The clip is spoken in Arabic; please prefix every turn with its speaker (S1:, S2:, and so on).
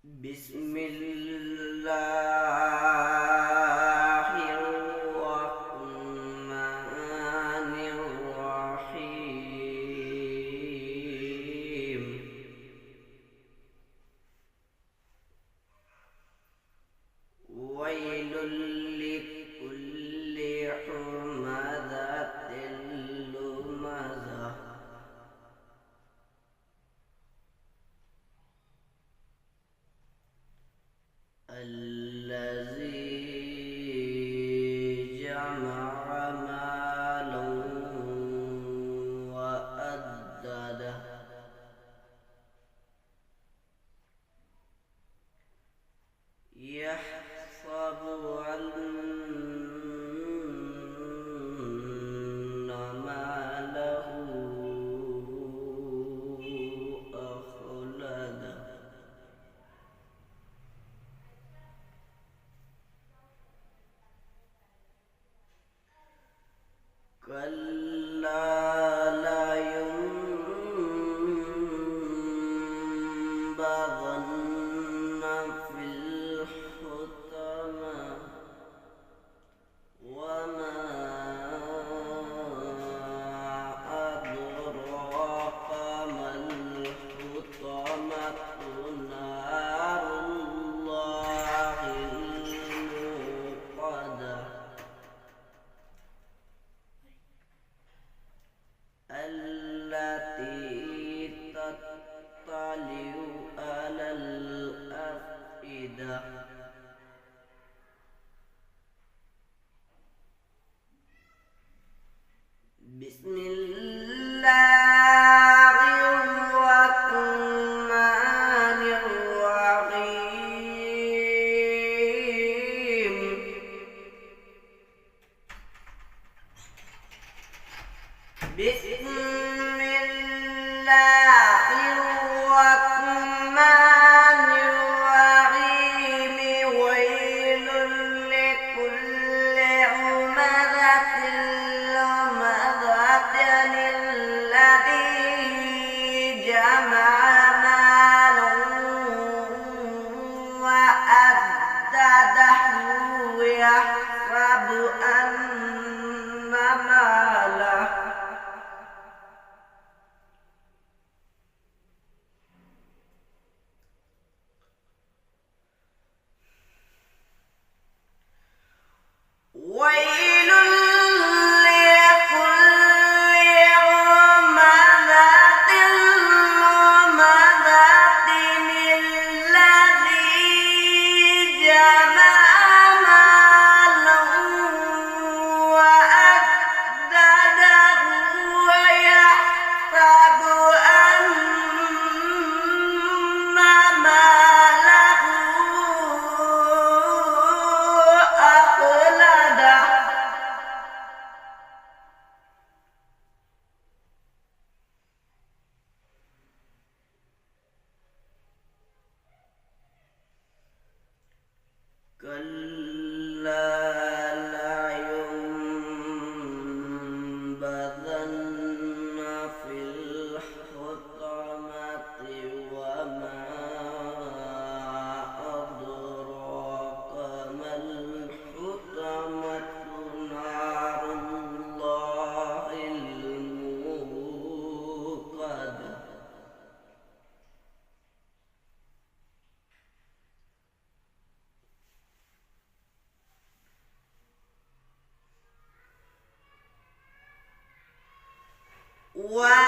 S1: بسم الله الرحمن الرحيم ويل لكل همزة لمزة الذي جمع مالا وعدده يحسب أن ماله أخلده كلا لينبذن في الحطمة وما أدراك ما الحطمة نار الله الموقدة التي تطلع على الأفئدة بسم الله الرحمن الرحيم بسم الله الرحمن الرحيم ويل لكل همزة لمزة الذي جمع مالا وعدده يحسب أن ماله ويل لكل همزة لمزة الذي جمع مالا وعدده ويحسب أن ماله أخلده كلا لينبذن في الحطمة وما أدراك ما الحطمة نار الله الموقدة وما